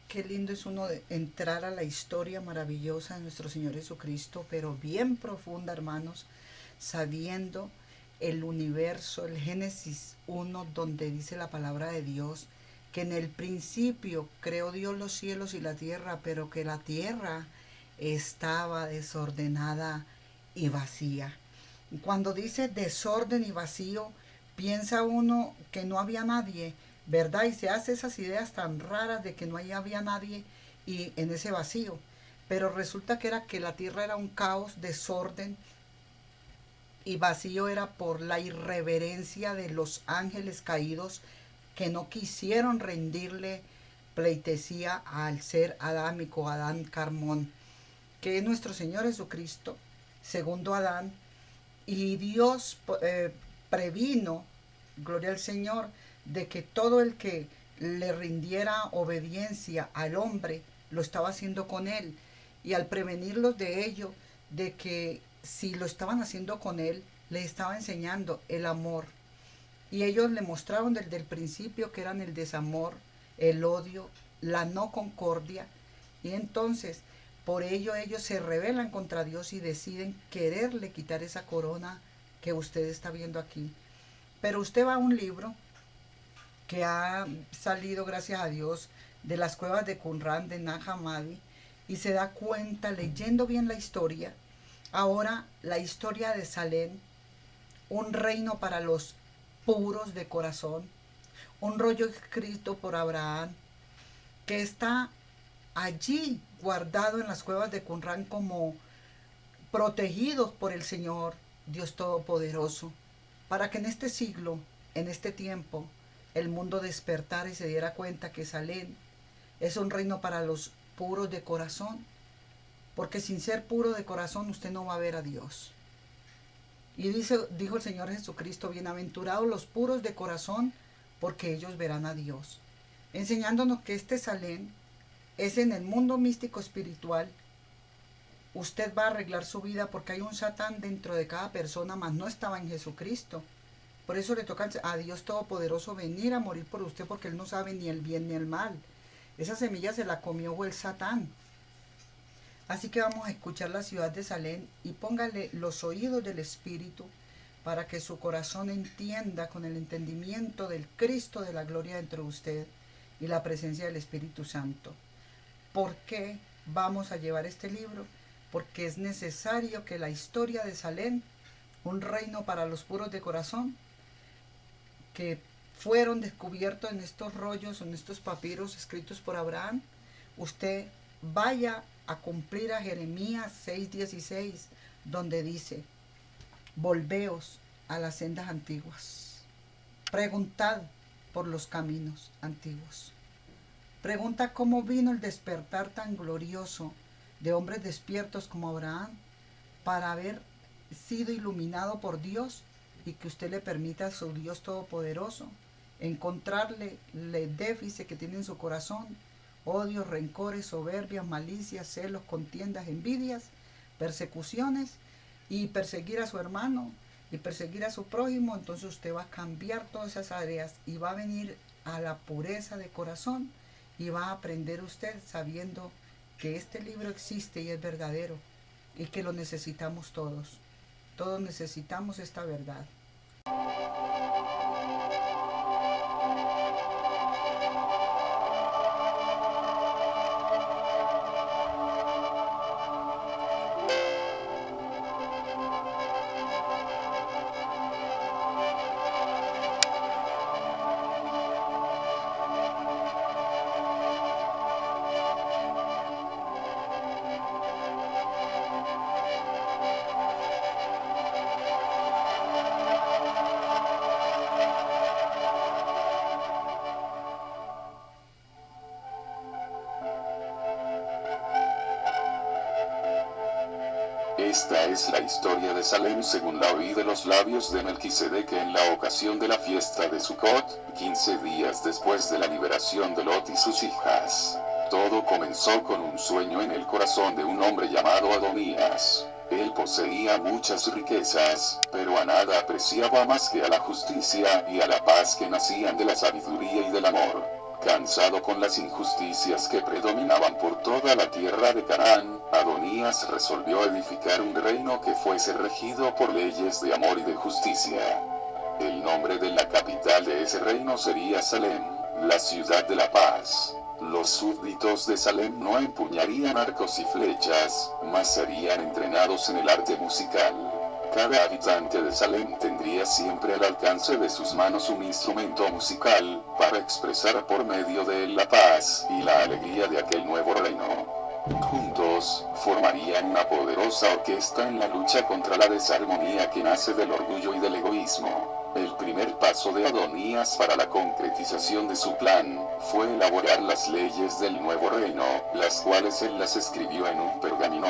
Qué lindo es uno entrar a la historia maravillosa de nuestro Señor Jesucristo, pero bien profunda, hermanos, sabiendo el universo, el Génesis 1, donde dice la palabra de Dios, que en el principio creó Dios los cielos y la tierra, pero que la tierra estaba desordenada y vacía. Y cuando dice desorden y vacío, piensa uno que no había nadie, ¿verdad? Y se hace esas ideas tan raras de que no había nadie y en ese vacío. Pero resulta que era que la tierra era un caos, desorden y vacío era por la irreverencia de los ángeles caídos que no quisieron rendirle pleitesía al ser adámico, Adán Carmón, que es nuestro Señor Jesucristo, segundo Adán, y Dios previno, gloria al Señor, de que todo el que le rindiera obediencia al hombre lo estaba haciendo con él. Y al prevenirlos de ello, de que si lo estaban haciendo con él, les estaba enseñando el amor. Y ellos le mostraron desde el principio que eran el desamor, el odio, la no concordia. Y entonces, por ello ellos se rebelan contra Dios y deciden quererle quitar esa corona que usted está viendo aquí. Pero usted va a un libro que ha salido, gracias a Dios, de las cuevas de Qumran de Nag Hammadi y se da cuenta, leyendo bien la historia, ahora la historia de Salem, un reino para los puros de corazón, un rollo escrito por Abraham, que está allí guardado en las cuevas de Qumran como protegidos por el Señor Dios Todopoderoso, para que en este siglo, en este tiempo, el mundo despertara y se diera cuenta que Salem es un reino para los puros de corazón, porque sin ser puro de corazón usted no va a ver a Dios. Y dijo el Señor Jesucristo, bienaventurados los puros de corazón, porque ellos verán a Dios. Enseñándonos que este Salem es en el mundo místico espiritual. Usted va a arreglar su vida porque hay un Satán dentro de cada persona, mas no estaba en Jesucristo. Por eso le toca a Dios Todopoderoso venir a morir por usted, porque Él no sabe ni el bien ni el mal. Esa semilla se la comió el Satán. Así que vamos a escuchar la ciudad de Salem y póngale los oídos del Espíritu para que su corazón entienda con el entendimiento del Cristo de la gloria dentro de usted y la presencia del Espíritu Santo. ¿Por qué vamos a llevar este libro? Porque es necesario que la historia de Salem, un reino para los puros de corazón, que fueron descubiertos en estos rollos, en estos papiros escritos por Abraham, usted vaya a cumplir a Jeremías 6:16, donde dice, volveos a las sendas antiguas, preguntad por los caminos antiguos. Pregunta cómo vino el despertar tan glorioso de hombres despiertos como Abraham para haber sido iluminado por Dios y que usted le permita a su Dios Todopoderoso encontrarle el déficit que tiene en su corazón, odios, rencores, soberbias, malicias, celos, contiendas, envidias, persecuciones y perseguir a su hermano y perseguir a su prójimo. Entonces usted va a cambiar todas esas áreas y va a venir a la pureza de corazón y va a aprender usted sabiendo que este libro existe y es verdadero y que lo necesitamos todos. Todos necesitamos esta verdad. Esta es la historia de Salem según la oí de los labios de Melquisedec en la ocasión de la fiesta de Sucot, 15 días después de la liberación de Lot y sus hijas. Todo comenzó con un sueño en el corazón de un hombre llamado Adonías. Él poseía muchas riquezas, pero a nada apreciaba más que a la justicia y a la paz que nacían de la sabiduría y del amor. Cansado con las injusticias que predominaban por toda la tierra de Canaán, Adonías resolvió edificar un reino que fuese regido por leyes de amor y de justicia. El nombre de la capital de ese reino sería Salem, la ciudad de la paz. Los súbditos de Salem no empuñarían arcos y flechas, mas serían entrenados en el arte musical. Cada habitante de Salem tendría siempre al alcance de sus manos un instrumento musical, para expresar por medio de él la paz y la alegría de aquel nuevo reino. Juntos, formarían una poderosa orquesta en la lucha contra la desarmonía que nace del orgullo y del egoísmo. El primer paso de Adonías para la concretización de su plan, fue elaborar las leyes del nuevo reino, las cuales él las escribió en un pergamino.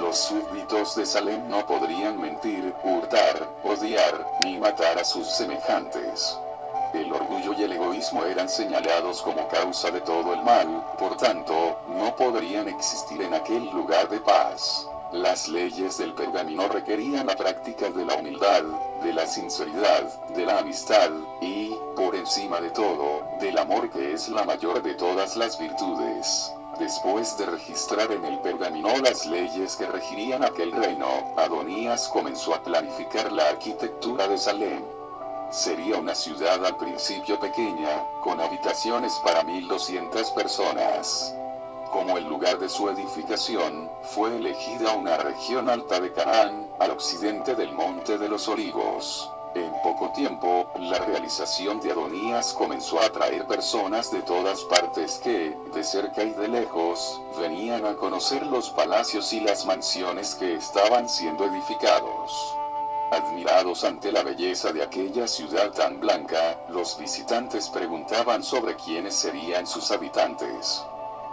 Los súbditos de Salem no podrían mentir, hurtar, odiar, ni matar a sus semejantes. El orgullo y el egoísmo eran señalados como causa de todo el mal, por tanto, no podrían existir en aquel lugar de paz. Las leyes del pergamino requerían la práctica de la humildad, de la sinceridad, de la amistad, y, por encima de todo, del amor que es la mayor de todas las virtudes. Después de registrar en el pergamino las leyes que regirían aquel reino, Adonías comenzó a planificar la arquitectura de Salem. Sería una ciudad al principio pequeña, con habitaciones para 1200 personas. Como el lugar de su edificación, fue elegida una región alta de Canaán, al occidente del Monte de los Olivos. En poco tiempo, la realización de Adonías comenzó a atraer personas de todas partes que, de cerca y de lejos, venían a conocer los palacios y las mansiones que estaban siendo edificados. Admirados ante la belleza de aquella ciudad tan blanca, los visitantes preguntaban sobre quiénes serían sus habitantes.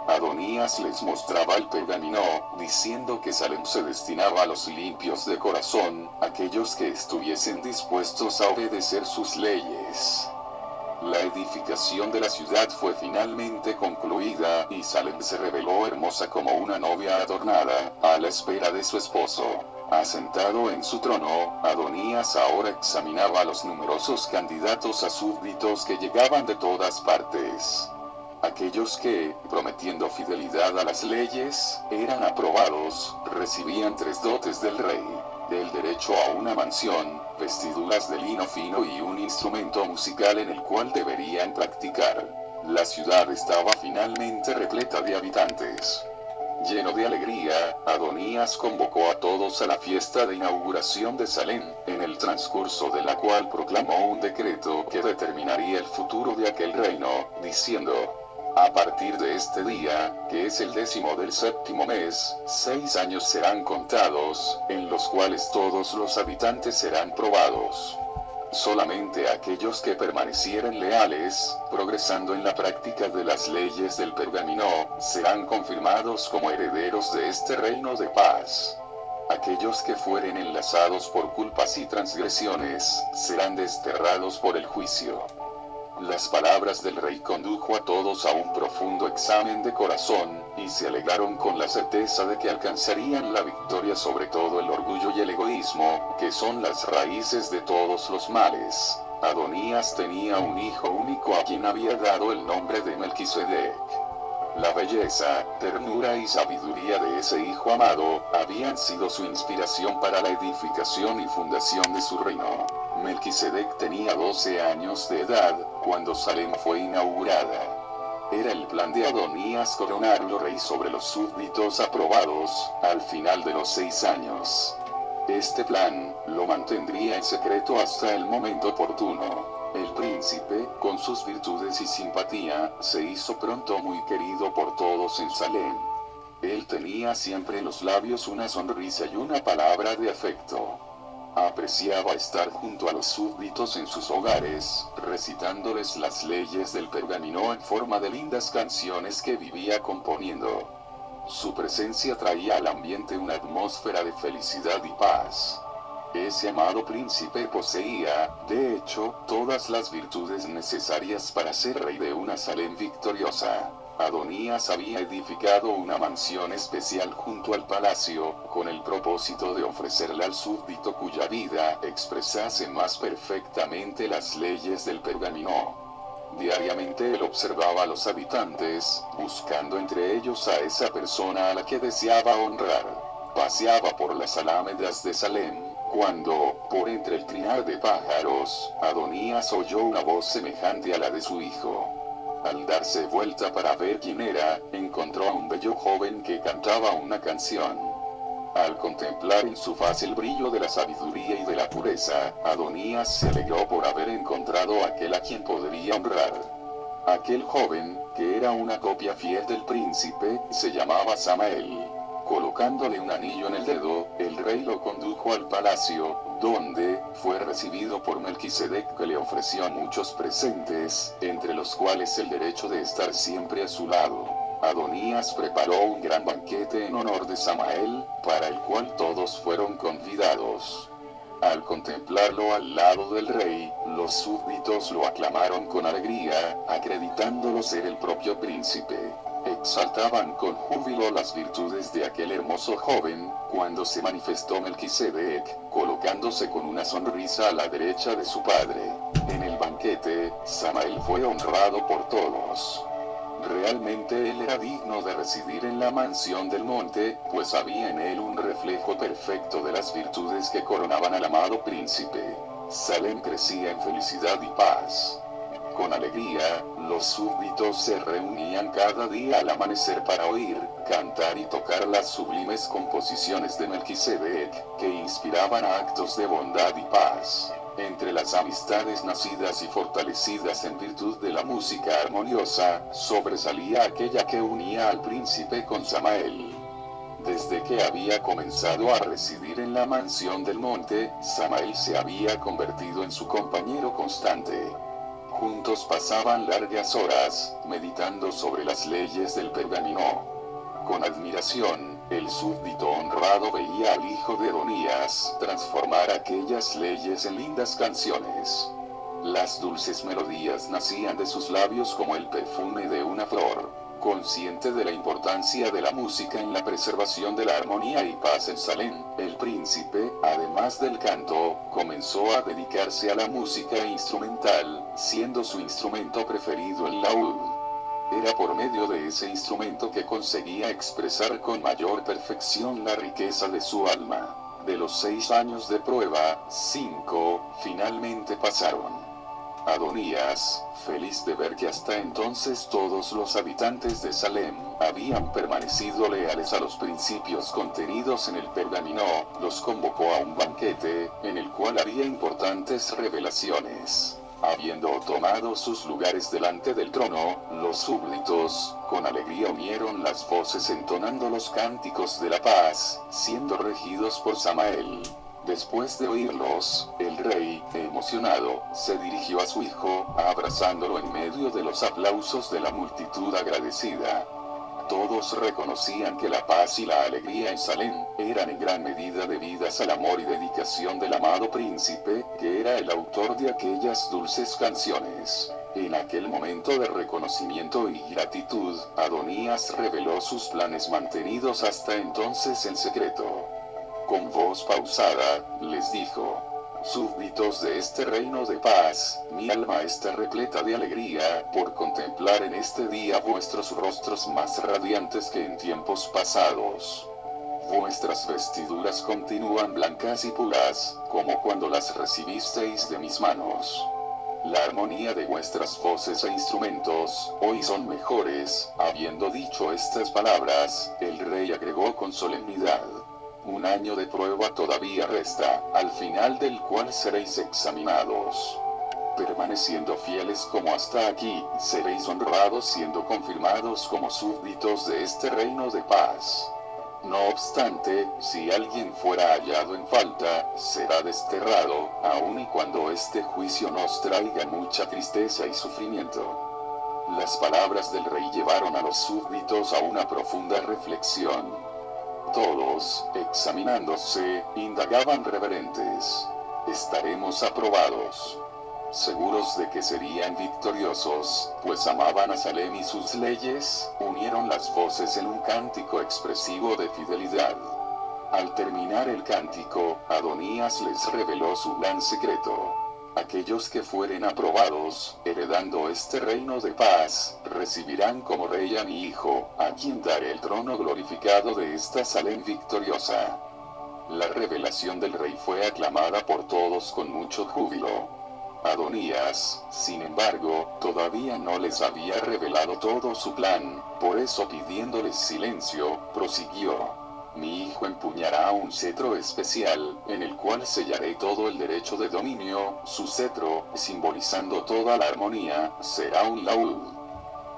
Adonías les mostraba el pergamino, diciendo que Salem se destinaba a los limpios de corazón, aquellos que estuviesen dispuestos a obedecer sus leyes. La edificación de la ciudad fue finalmente concluida, y Salem se reveló hermosa como una novia adornada, a la espera de su esposo. Asentado en su trono, Adonías ahora examinaba a los numerosos candidatos a súbditos que llegaban de todas partes. Aquellos que, prometiendo fidelidad a las leyes, eran aprobados, recibían 3 dotes del rey: el derecho a una mansión, vestiduras de lino fino y un instrumento musical en el cual deberían practicar. La ciudad estaba finalmente repleta de habitantes. Lleno de alegría, Adonías convocó a todos a la fiesta de inauguración de Salem, en el transcurso de la cual proclamó un decreto que determinaría el futuro de aquel reino, diciendo: a partir de este día, que es el 10º del 7º mes, 6 años serán contados, en los cuales todos los habitantes serán probados. Solamente aquellos que permanecieren leales, progresando en la práctica de las leyes del pergamino, serán confirmados como herederos de este reino de paz. Aquellos que fueren enlazados por culpas y transgresiones, serán desterrados por el juicio. Las palabras del rey condujo a todos a un profundo examen de corazón, y se alegraron con la certeza de que alcanzarían la victoria sobre todo el orgullo y el egoísmo, que son las raíces de todos los males. Adonías tenía un hijo único a quien había dado el nombre de Melquisedec. La belleza, ternura y sabiduría de ese hijo amado, habían sido su inspiración para la edificación y fundación de su reino. Melquisedec tenía 12 años de edad, cuando Salem fue inaugurada. Era el plan de Adonías coronarlo rey sobre los súbditos aprobados, al final de los 6 años. Este plan, lo mantendría en secreto hasta el momento oportuno. El príncipe, con sus virtudes y simpatía, se hizo pronto muy querido por todos en Salem. Él tenía siempre en los labios una sonrisa y una palabra de afecto. Apreciaba estar junto a los súbditos en sus hogares, recitándoles las leyes del pergamino en forma de lindas canciones que vivía componiendo. Su presencia traía al ambiente una atmósfera de felicidad y paz. Ese amado príncipe poseía, de hecho, todas las virtudes necesarias para ser rey de una Salem victoriosa. Adonías había edificado una mansión especial junto al palacio, con el propósito de ofrecerle al súbdito cuya vida expresase más perfectamente las leyes del pergamino. Diariamente él observaba a los habitantes, buscando entre ellos a esa persona a la que deseaba honrar. Paseaba por las alámedas de Salem, cuando, por entre el trinar de pájaros, Adonías oyó una voz semejante a la de su hijo. Al darse vuelta para ver quién era, encontró a un bello joven que cantaba una canción. Al contemplar en su faz el brillo de la sabiduría y de la pureza, Adonías se alegró por haber encontrado a aquel a quien podría honrar. Aquel joven, que era una copia fiel del príncipe, se llamaba Samael. Colocándole un anillo en el dedo, el rey lo condujo al palacio, donde fue recibido por Melquisedec, que le ofreció muchos presentes, entre los cuales el derecho de estar siempre a su lado. Adonías preparó un gran banquete en honor de Samael, para el cual todos fueron convidados. Al contemplarlo al lado del rey, los súbditos lo aclamaron con alegría, acreditándolo ser el propio príncipe. Exaltaban con júbilo las virtudes de aquel hermoso joven, cuando se manifestó Melquisedec, colocándose con una sonrisa a la derecha de su padre. En el banquete, Samael fue honrado por todos. Realmente él era digno de residir en la mansión del monte, pues había en él un reflejo perfecto de las virtudes que coronaban al amado príncipe. Salem crecía en felicidad y paz. Con alegría, los súbditos se reunían cada día al amanecer para oír, cantar y tocar las sublimes composiciones de Melquisedec, que inspiraban actos de bondad y paz. Entre las amistades nacidas y fortalecidas en virtud de la música armoniosa, sobresalía aquella que unía al príncipe con Samael. Desde que había comenzado a residir en la mansión del monte, Samael se había convertido en su compañero constante. Juntos pasaban largas horas, meditando sobre las leyes del pergamino. Con admiración, el súbdito honrado veía al hijo de Adonías transformar aquellas leyes en lindas canciones. Las dulces melodías nacían de sus labios como el perfume de una flor. Consciente de la importancia de la música en la preservación de la armonía y paz en Salem, el príncipe, además del canto, comenzó a dedicarse a la música instrumental, siendo su instrumento preferido el laúd. Era por medio de ese instrumento que conseguía expresar con mayor perfección la riqueza de su alma. De los 6 años de prueba, 5 finalmente pasaron. Adonías, feliz de ver que hasta entonces todos los habitantes de Salem habían permanecido leales a los principios contenidos en el pergamino, los convocó a un banquete, en el cual había importantes revelaciones. Habiendo tomado sus lugares delante del trono, los súbditos, con alegría unieron las voces entonando los cánticos de la paz, siendo regidos por Samael. Después de oírlos, el rey, emocionado, se dirigió a su hijo, abrazándolo en medio de los aplausos de la multitud agradecida. Todos reconocían que la paz y la alegría en Salem eran en gran medida debidas al amor y dedicación del amado príncipe, que era el autor de aquellas dulces canciones. En aquel momento de reconocimiento y gratitud, Adonías reveló sus planes mantenidos hasta entonces en secreto. Con voz pausada, les dijo: súbditos de este reino de paz, mi alma está repleta de alegría por contemplar en este día vuestros rostros más radiantes que en tiempos pasados. Vuestras vestiduras continúan blancas y puras, como cuando las recibisteis de mis manos. La armonía de vuestras voces e instrumentos hoy son mejores. Habiendo dicho estas palabras, el rey agregó con solemnidad: un año de prueba todavía resta, al final del cual seréis examinados. Permaneciendo fieles como hasta aquí, seréis honrados siendo confirmados como súbditos de este reino de paz. No obstante, si alguien fuera hallado en falta, será desterrado, aun y cuando este juicio nos traiga mucha tristeza y sufrimiento. Las palabras del rey llevaron a los súbditos a una profunda reflexión. Todos, examinándose, indagaban reverentes: ¿estaremos aprobados? Seguros de que serían victoriosos, pues amaban a Salem y sus leyes, unieron las voces en un cántico expresivo de fidelidad. Al terminar el cántico, Adonías les reveló su gran secreto. Aquellos que fueren aprobados, heredando este reino de paz, recibirán como rey a mi hijo, a quien daré el trono glorificado de esta Salem victoriosa. La revelación del rey fue aclamada por todos con mucho júbilo. Adonías, sin embargo, todavía no les había revelado todo su plan, por eso pidiéndoles silencio, prosiguió. Mi hijo empuñará un cetro especial, en el cual sellaré todo el derecho de dominio, su cetro, simbolizando toda la armonía, será un laúd.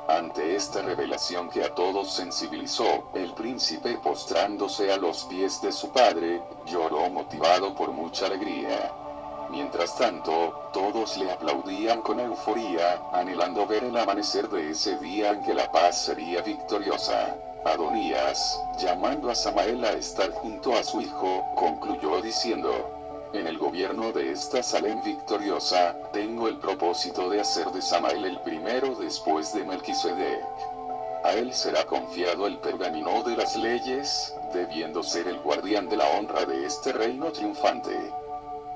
Ante esta revelación que a todos sensibilizó, el príncipe postrándose a los pies de su padre, lloró motivado por mucha alegría. Mientras tanto, todos le aplaudían con euforía, anhelando ver el amanecer de ese día en que la paz sería victoriosa. Adonías, llamando a Samael a estar junto a su hijo, concluyó diciendo: en el gobierno de esta Salem victoriosa, tengo el propósito de hacer de Samael el primero después de Melquisedec. A él será confiado el pergamino de las leyes, debiendo ser el guardián de la honra de este reino triunfante.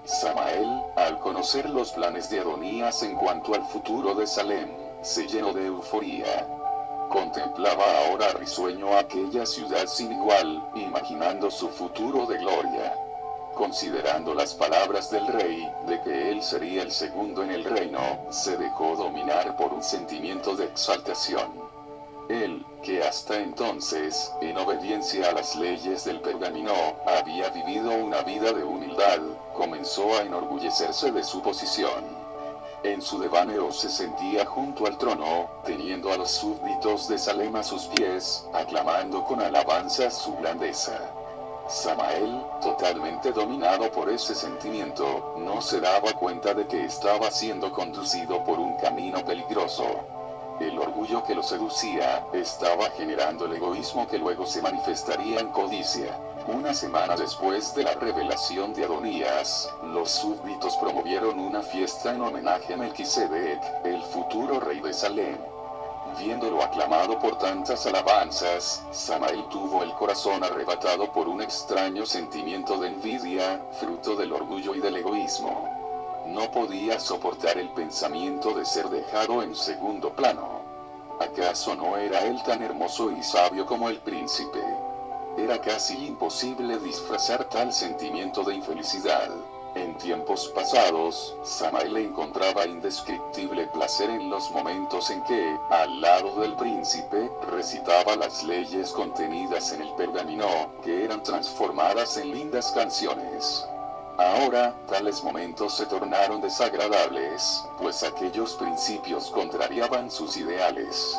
Samael, al conocer los planes de Adonías en cuanto al futuro de Salem, se llenó de euforía. Contemplaba ahora risueño aquella ciudad sin igual, imaginando su futuro de gloria. Considerando las palabras del rey, de que él sería el segundo en el reino, se dejó dominar por un sentimiento de exaltación. Él, que hasta entonces, en obediencia a las leyes del pergamino, había vivido una vida de humildad, comenzó a enorgullecerse de su posición. En su devaneo se sentía junto al trono, teniendo a los súbditos de Salem a sus pies, aclamando con alabanzas su grandeza. Samael, totalmente dominado por ese sentimiento, no se daba cuenta de que estaba siendo conducido por un camino peligroso. El orgullo que lo seducía, estaba generando el egoísmo que luego se manifestaría en codicia. Una semana después de la revelación de Adonías, los súbditos promovieron una fiesta en homenaje a Melquisedec, el futuro rey de Salem. Viéndolo aclamado por tantas alabanzas, Samael tuvo el corazón arrebatado por un extraño sentimiento de envidia, fruto del orgullo y del egoísmo. No podía soportar el pensamiento de ser dejado en segundo plano. ¿Acaso no era él tan hermoso y sabio como el príncipe? Era casi imposible disfrazar tal sentimiento de infelicidad. En tiempos pasados, Samael encontraba indescriptible placer en los momentos en que, al lado del príncipe, recitaba las leyes contenidas en el pergamino, que eran transformadas en lindas canciones. Ahora, tales momentos se tornaron desagradables, pues aquellos principios contrariaban sus ideales.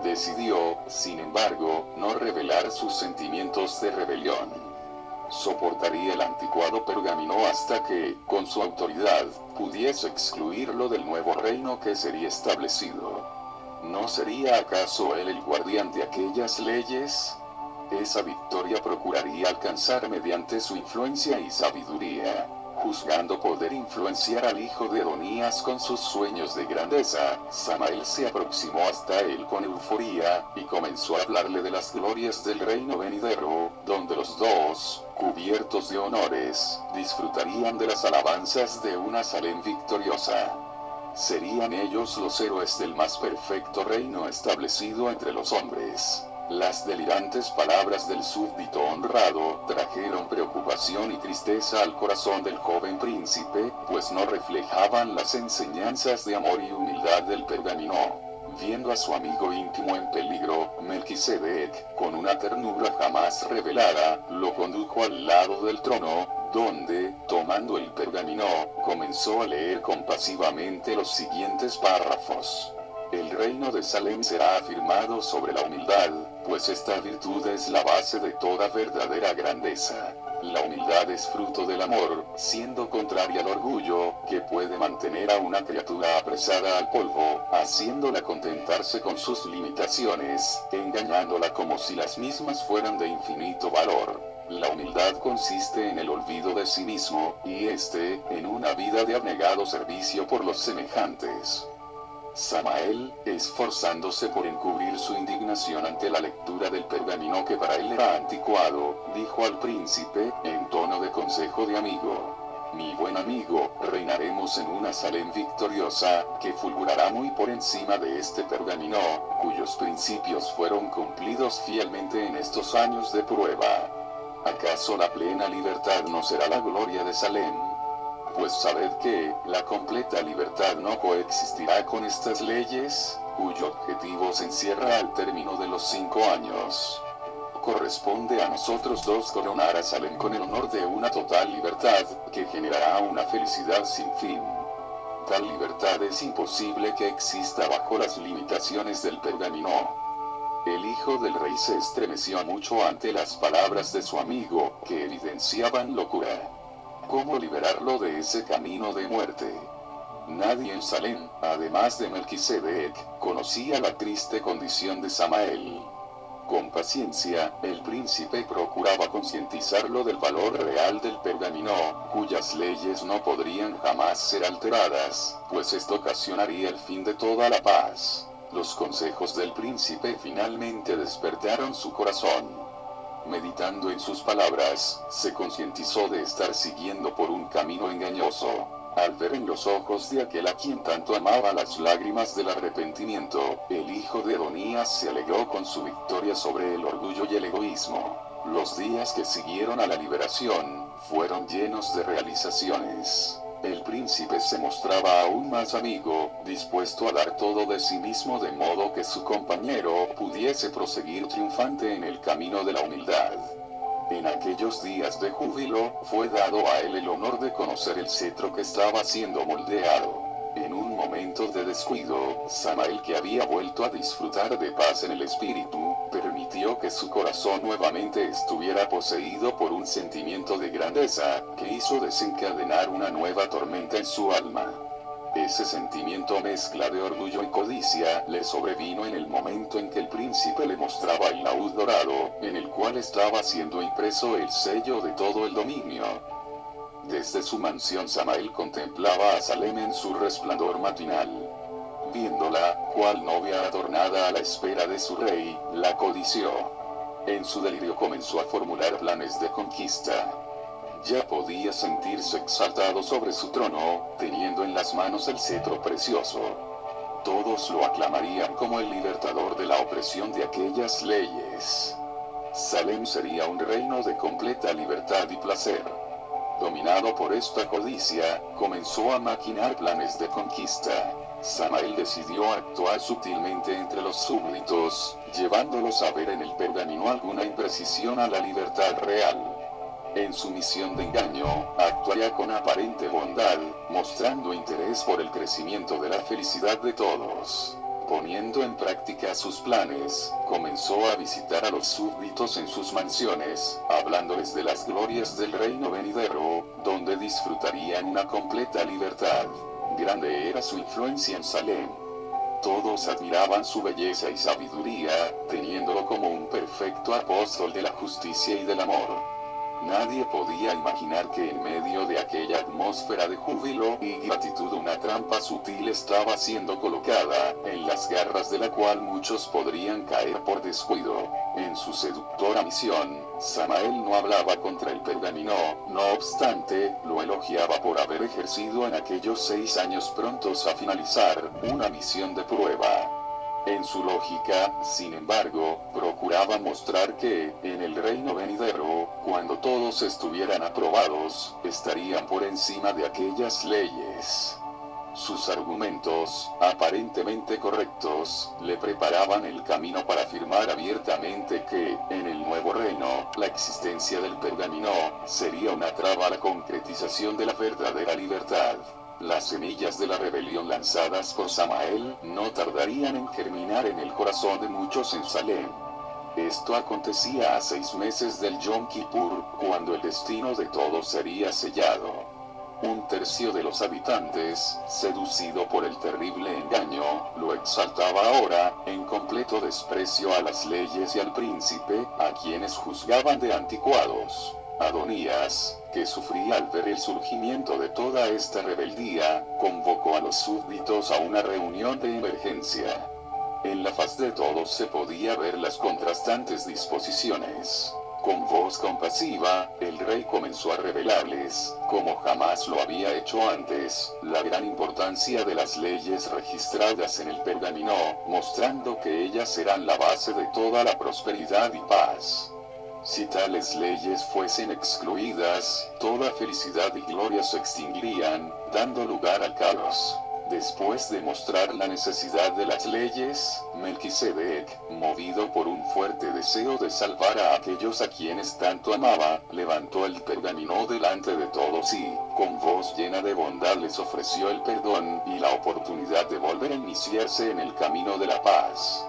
Decidió, sin embargo, no revelar sus sentimientos de rebelión. Soportaría el anticuado pergamino hasta que, con su autoridad, pudiese excluirlo del nuevo reino que sería establecido. ¿No sería acaso él el guardián de aquellas leyes? Esa victoria procuraría alcanzar mediante su influencia y sabiduría. Juzgando poder influenciar al hijo de Adonías con sus sueños de grandeza, Samael se aproximó hasta él con euforía, y comenzó a hablarle de las glorias del reino venidero, donde los dos, cubiertos de honores, disfrutarían de las alabanzas de una Salem victoriosa. Serían ellos los héroes del más perfecto reino establecido entre los hombres. Las delirantes palabras del súbdito honrado trajeron preocupación y tristeza al corazón del joven príncipe, pues no reflejaban las enseñanzas de amor y humildad del pergamino. Viendo a su amigo íntimo en peligro, Melquisedec, con una ternura jamás revelada, lo condujo al lado del trono, donde, tomando el pergamino, comenzó a leer compasivamente los siguientes párrafos. El reino de Salem será afirmado sobre la humildad, pues esta virtud es la base de toda verdadera grandeza. La humildad es fruto del amor, siendo contraria al orgullo, que puede mantener a una criatura apresada al polvo, haciéndola contentarse con sus limitaciones, engañándola como si las mismas fueran de infinito valor. La humildad consiste en el olvido de sí mismo, y en una vida de abnegado servicio por los semejantes. Samael, esforzándose por encubrir su indignación ante la lectura del pergamino que para él era anticuado, dijo al príncipe, en tono de consejo de amigo: mi buen amigo, reinaremos en una Salem victoriosa, que fulgurará muy por encima de este pergamino, cuyos principios fueron cumplidos fielmente en estos años de prueba. ¿Acaso la plena libertad no será la gloria de Salem? Pues sabed que, la completa libertad no coexistirá con estas leyes, cuyo objetivo se encierra al término de los 5 años. Corresponde a nosotros dos coronar a Salem con el honor de una total libertad, que generará una felicidad sin fin. Tal libertad es imposible que exista bajo las limitaciones del pergamino. El hijo del rey se estremeció mucho ante las palabras de su amigo, que evidenciaban locura. ¿Cómo liberarlo de ese camino de muerte? Nadie en Salem, además de Melquisedec, conocía la triste condición de Samael. Con paciencia, el príncipe procuraba concientizarlo del valor real del pergamino, cuyas leyes no podrían jamás ser alteradas, pues esto ocasionaría el fin de toda la paz. Los consejos del príncipe finalmente despertaron su corazón. Meditando en sus palabras, se concientizó de estar siguiendo por un camino engañoso. Al ver en los ojos de aquel a quien tanto amaba las lágrimas del arrepentimiento, el hijo de Adonías se alegró con su victoria sobre el orgullo y el egoísmo. Los días que siguieron a la liberación fueron llenos de realizaciones. El príncipe se mostraba aún más amigo, dispuesto a dar todo de sí mismo de modo que su compañero pudiese proseguir triunfante en el camino de la humildad. En aquellos días de júbilo, fue dado a él el honor de conocer el cetro que estaba siendo moldeado. En un momento de descuido, Samael, que había vuelto a disfrutar de paz en el espíritu, permitió que su corazón nuevamente estuviera poseído por un sentimiento de grandeza, que hizo desencadenar una nueva tormenta en su alma. Ese sentimiento mezcla de orgullo y codicia le sobrevino en el momento en que el príncipe le mostraba el laúd dorado, en el cual estaba siendo impreso el sello de todo el dominio. Desde su mansión Samael contemplaba a Salem en su resplandor matinal. Viéndola, cual novia adornada a la espera de su rey, la codició. En su delirio comenzó a formular planes de conquista. Ya podía sentirse exaltado sobre su trono, teniendo en las manos el cetro precioso. Todos lo aclamarían como el libertador de la opresión de aquellas leyes. Salem sería un reino de completa libertad y placer. Dominado por esta codicia, comenzó a maquinar planes de conquista. Samael decidió actuar sutilmente entre los súbditos, llevándolos a ver en el pergamino alguna imprecisión a la libertad real. En su misión de engaño, actuaría con aparente bondad, mostrando interés por el crecimiento de la felicidad de todos. Poniendo en práctica sus planes, comenzó a visitar a los súbditos en sus mansiones, hablándoles de las glorias del reino venidero, donde disfrutarían una completa libertad. Grande era su influencia en Salem. Todos admiraban su belleza y sabiduría, teniéndolo como un perfecto apóstol de la justicia y del amor. Nadie podía imaginar que en medio de aquella atmósfera de júbilo y gratitud una trampa sutil estaba siendo colocada, en las garras de la cual muchos podrían caer por descuido. En su seductora misión, Samael no hablaba contra el pergamino, no obstante, lo elogiaba por haber ejercido en aquellos 6 años prontos a finalizar, una misión de prueba. En su lógica, sin embargo, procuraba mostrar que, en el reino venidero, cuando todos estuvieran aprobados, estarían por encima de aquellas leyes. Sus argumentos, aparentemente correctos, le preparaban el camino para afirmar abiertamente que, en el nuevo reino, la existencia del pergamino sería una traba a la concretización de la verdadera libertad. Las semillas de la rebelión lanzadas por Samael no tardarían en germinar en el corazón de muchos en Salem. Esto acontecía a 6 meses del Yom Kippur, cuando el destino de todos sería sellado. 1/3 de los habitantes, seducido por el terrible engaño, lo exaltaba ahora, en completo desprecio a las leyes y al príncipe, a quienes juzgaban de anticuados. Adonías, que sufría al ver el surgimiento de toda esta rebeldía, convocó a los súbditos a una reunión de emergencia. En la faz de todos se podía ver las contrastantes disposiciones. Con voz compasiva, el rey comenzó a revelarles, como jamás lo había hecho antes, la gran importancia de las leyes registradas en el pergamino, mostrando que ellas serán la base de toda la prosperidad y paz. Si tales leyes fuesen excluidas, toda felicidad y gloria se extinguirían, dando lugar al caos. Después de mostrar la necesidad de las leyes, Melquisedec, movido por un fuerte deseo de salvar a aquellos a quienes tanto amaba, levantó el pergamino delante de todos y, con voz llena de bondad, les ofreció el perdón y la oportunidad de volver a iniciarse en el camino de la paz.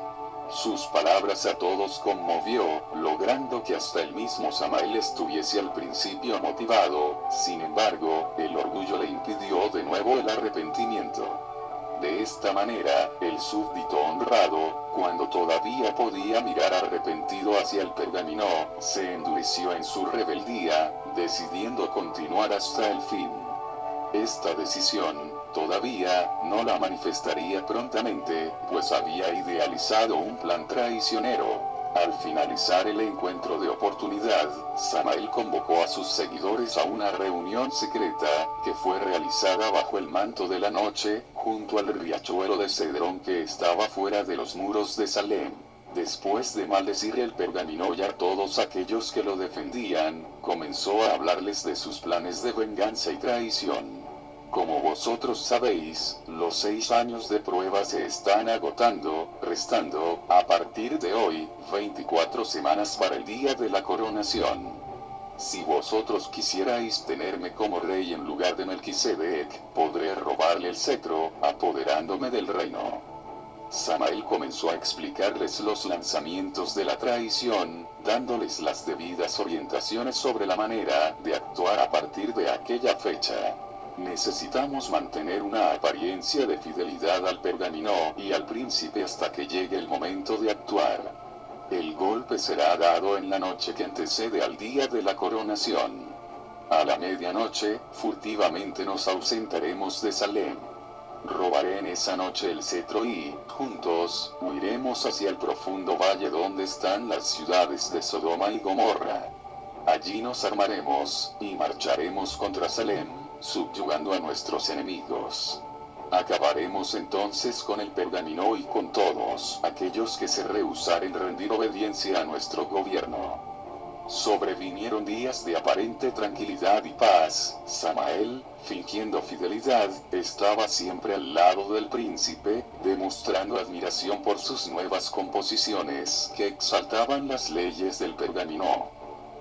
Sus palabras a todos conmovió, logrando que hasta el mismo Samael estuviese al principio motivado. Sin embargo, el orgullo le impidió de nuevo el arrepentimiento. De esta manera, el súbdito honrado, cuando todavía podía mirar arrepentido hacia el pergamino, se endureció en su rebeldía, decidiendo continuar hasta el fin. Esta decisión, todavía, no la manifestaría prontamente, pues había idealizado un plan traicionero. Al finalizar el encuentro de oportunidad, Samael convocó a sus seguidores a una reunión secreta, que fue realizada bajo el manto de la noche, junto al riachuelo de Cedrón que estaba fuera de los muros de Salem. Después de maldecir el pergamino y a todos aquellos que lo defendían, comenzó a hablarles de sus planes de venganza y traición. Como vosotros sabéis, los 6 años de prueba se están agotando, restando, a partir de hoy, 24 semanas para el día de la coronación. Si vosotros quisierais tenerme como rey en lugar de Melquisedec, podré robarle el cetro, apoderándome del reino. Samael comenzó a explicarles los lanzamientos de la traición, dándoles las debidas orientaciones sobre la manera de actuar a partir de aquella fecha. Necesitamos mantener una apariencia de fidelidad al pergamino y al príncipe hasta que llegue el momento de actuar. El golpe será dado en la noche que antecede al día de la coronación. A la medianoche, furtivamente nos ausentaremos de Salem. Robaré en esa noche el cetro y, juntos, huiremos hacia el profundo valle donde están las ciudades de Sodoma y Gomorra. Allí nos armaremos, y marcharemos contra Salem, subyugando a nuestros enemigos. Acabaremos entonces con el pergamino y con todos aquellos que se rehusaren rendir obediencia a nuestro gobierno. Sobrevinieron días de aparente tranquilidad y paz. Samael, fingiendo fidelidad, estaba siempre al lado del príncipe, demostrando admiración por sus nuevas composiciones que exaltaban las leyes del pergamino.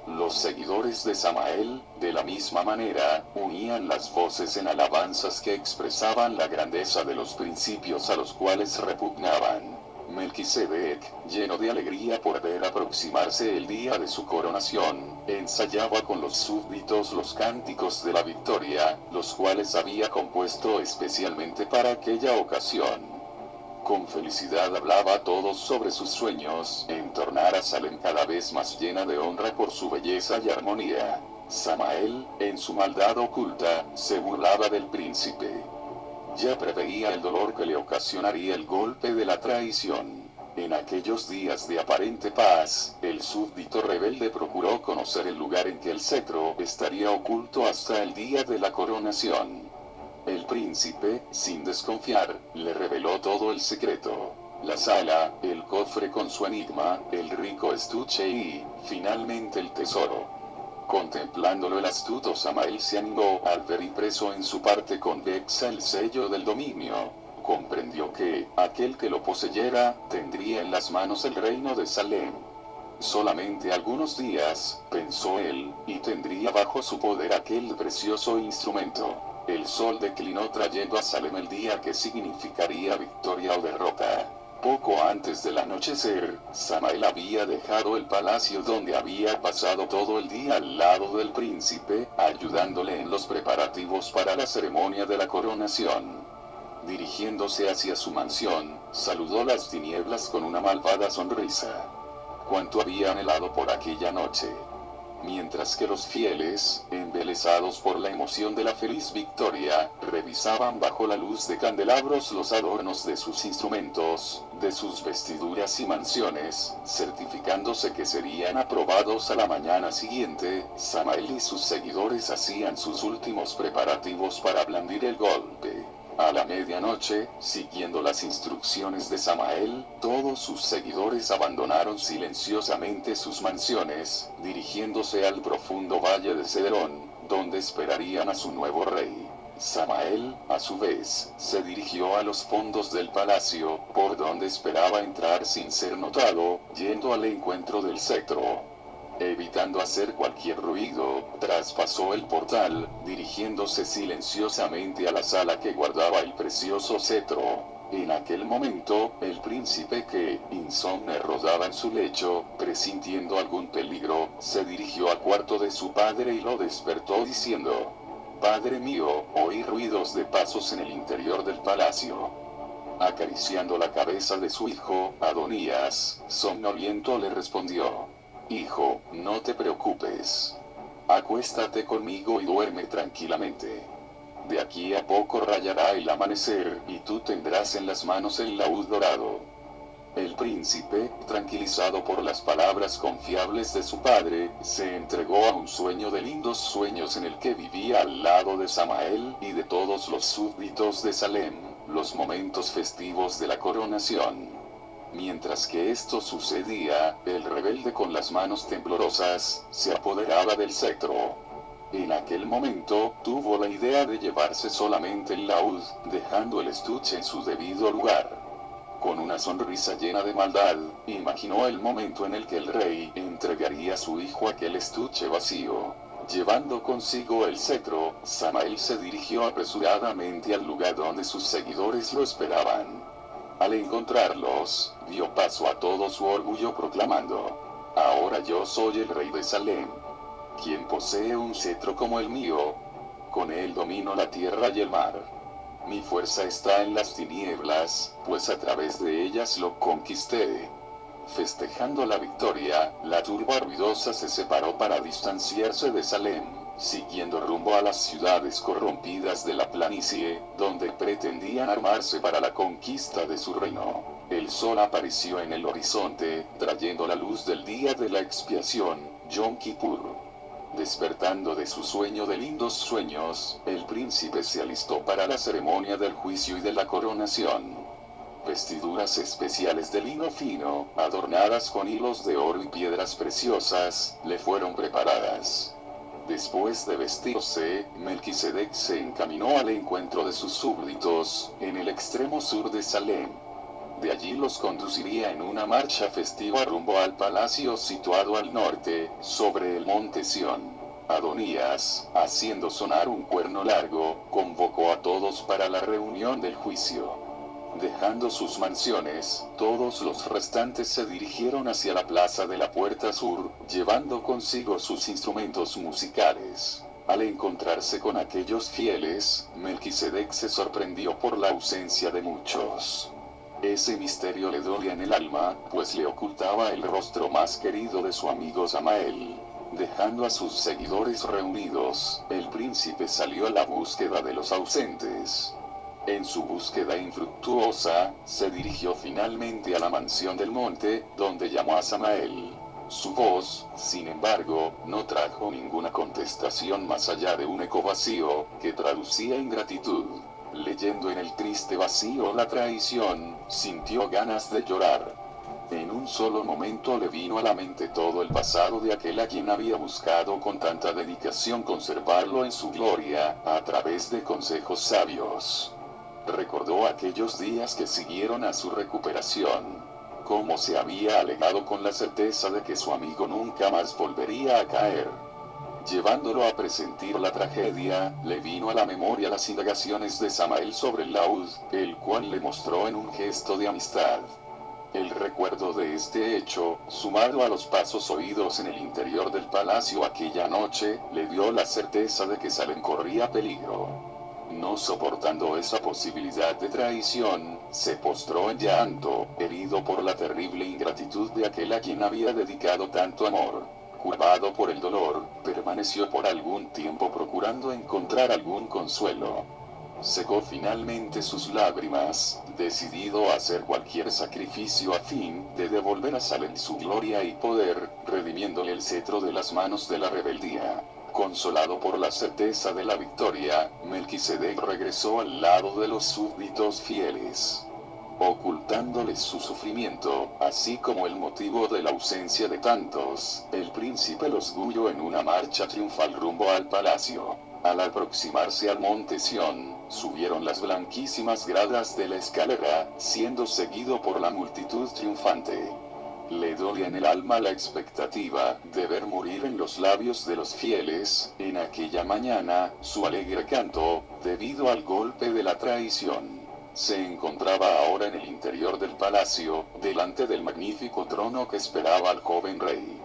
Los seguidores de Samael, de la misma manera, unían las voces en alabanzas que expresaban la grandeza de los principios a los cuales repugnaban. Melquisedec, lleno de alegría por ver aproximarse el día de su coronación, ensayaba con los súbditos los cánticos de la victoria, los cuales había compuesto especialmente para aquella ocasión. Con felicidad hablaba a todos sobre sus sueños, en tornar a Salem cada vez más llena de honra por su belleza y armonía. Samael, en su maldad oculta, se burlaba del príncipe. Ya preveía el dolor que le ocasionaría el golpe de la traición. En aquellos días de aparente paz, el súbdito rebelde procuró conocer el lugar en que el cetro estaría oculto hasta el día de la coronación. El príncipe, sin desconfiar, le reveló todo el secreto. La sala, el cofre con su enigma, el rico estuche y, finalmente el tesoro. Contemplándolo el astuto Samael se animó al ver impreso en su parte convexa el sello del dominio. Comprendió que, aquel que lo poseyera, tendría en las manos el reino de Salem. Solamente algunos días, pensó él, y tendría bajo su poder aquel precioso instrumento. El sol declinó trayendo a Salem el día que significaría victoria o derrota. Poco antes del anochecer, Samael había dejado el palacio donde había pasado todo el día al lado del príncipe, ayudándole en los preparativos para la ceremonia de la coronación. Dirigiéndose hacia su mansión, saludó las tinieblas con una malvada sonrisa. Cuánto había anhelado por aquella noche. mientras que los fieles, embelesados por la emoción de la feliz victoria, revisaban bajo la luz de candelabros los adornos de sus instrumentos, de sus vestiduras y mansiones, certificándose que serían aprobados a la mañana siguiente. Samael y sus seguidores hacían sus últimos preparativos para blandir el golpe. A la medianoche, siguiendo las instrucciones de Samael, todos sus seguidores abandonaron silenciosamente sus mansiones, dirigiéndose al profundo valle de Cedrón, donde esperarían a su nuevo rey. Samael, a su vez, se dirigió a los fondos del palacio, por donde esperaba entrar sin ser notado, yendo al encuentro del cetro. Evitando hacer cualquier ruido, traspasó el portal, dirigiéndose silenciosamente a la sala que guardaba el precioso cetro. En aquel momento, el príncipe que, insomne, rodaba en su lecho, presintiendo algún peligro, se dirigió al cuarto de su padre y lo despertó diciendo: «Padre mío, oí ruidos de pasos en el interior del palacio». Acariciando la cabeza de su hijo, Adonías, somnoliento, le respondió: «Hijo, no te preocupes. Acuéstate conmigo y duerme tranquilamente. De aquí a poco rayará el amanecer, y tú tendrás en las manos el laúd dorado». El príncipe, tranquilizado por las palabras confiables de su padre, se entregó a un sueño de lindos sueños en el que vivía al lado de Samael y de todos los súbditos de Salem, los momentos festivos de la coronación. Mientras que esto sucedía, el rebelde con las manos temblorosas, se apoderaba del cetro. En aquel momento, tuvo la idea de llevarse solamente el laúd, dejando el estuche en su debido lugar. Con una sonrisa llena de maldad, imaginó el momento en el que el rey entregaría a su hijo aquel estuche vacío. Llevando consigo el cetro, Samael se dirigió apresuradamente al lugar donde sus seguidores lo esperaban. Al encontrarlos, dio paso a todo su orgullo proclamando: «Ahora yo soy el rey de Salem, quien posee un cetro como el mío. Con él domino la tierra y el mar. Mi fuerza está en las tinieblas, pues a través de ellas lo conquisté». Festejando la victoria, la turba ruidosa se separó para distanciarse de Salem, siguiendo rumbo a las ciudades corrompidas de la planicie, donde pretendían armarse para la conquista de su reino. El sol apareció en el horizonte, trayendo la luz del día de la expiación, Yom Kippur. Despertando de su sueño de lindos sueños, el príncipe se alistó para la ceremonia del juicio y de la coronación. Vestiduras especiales de lino fino, adornadas con hilos de oro y piedras preciosas, le fueron preparadas. Después de vestirse, Melquisedec se encaminó al encuentro de sus súbditos, en el extremo sur de Salem. De allí los conduciría en una marcha festiva rumbo al palacio situado al norte, sobre el monte Sión. Adonías, haciendo sonar un cuerno largo, convocó a todos para la reunión del juicio. Dejando sus mansiones, todos los restantes se dirigieron hacia la plaza de la Puerta Sur, llevando consigo sus instrumentos musicales. Al encontrarse con aquellos fieles, Melquisedec se sorprendió por la ausencia de muchos. Ese misterio le dolía en el alma, pues le ocultaba el rostro más querido de su amigo Samael. Dejando a sus seguidores reunidos, el príncipe salió a la búsqueda de los ausentes. En su búsqueda infructuosa, se dirigió finalmente a la mansión del monte, donde llamó a Samael. Su voz, sin embargo, no trajo ninguna contestación más allá de un eco vacío, que traducía ingratitud. Leyendo en el triste vacío la traición, sintió ganas de llorar. En un solo momento le vino a la mente todo el pasado de aquel a quien había buscado con tanta dedicación conservarlo en su gloria, a través de consejos sabios. Recordó aquellos días que siguieron a su recuperación, cómo se había alegado con la certeza de que su amigo nunca más volvería a caer. Llevándolo a presentir la tragedia, le vino a la memoria las indagaciones de Samael sobre el laúd, el cual le mostró en un gesto de amistad. El recuerdo de este hecho, sumado a los pasos oídos en el interior del palacio aquella noche, le dio la certeza de que Salem corría peligro. No soportando esa posibilidad de traición, se postró en llanto, herido por la terrible ingratitud de aquel a quien había dedicado tanto amor. Curvado por el dolor, permaneció por algún tiempo procurando encontrar algún consuelo. Secó finalmente sus lágrimas, decidido a hacer cualquier sacrificio a fin de devolver a Salem su gloria y poder, redimiéndole el cetro de las manos de la rebeldía. Consolado por la certeza de la victoria, Melquisedec regresó al lado de los súbditos fieles, ocultándoles su sufrimiento, así como el motivo de la ausencia de tantos. El príncipe los guió en una marcha triunfal rumbo al palacio. Al aproximarse al monte Sión, subieron las blanquísimas gradas de la escalera, siendo seguido por la multitud triunfante. Le dolía en el alma la expectativa de ver morir en los labios de los fieles, en aquella mañana, su alegre canto, debido al golpe de la traición. Se encontraba ahora en el interior del palacio, delante del magnífico trono que esperaba al joven rey.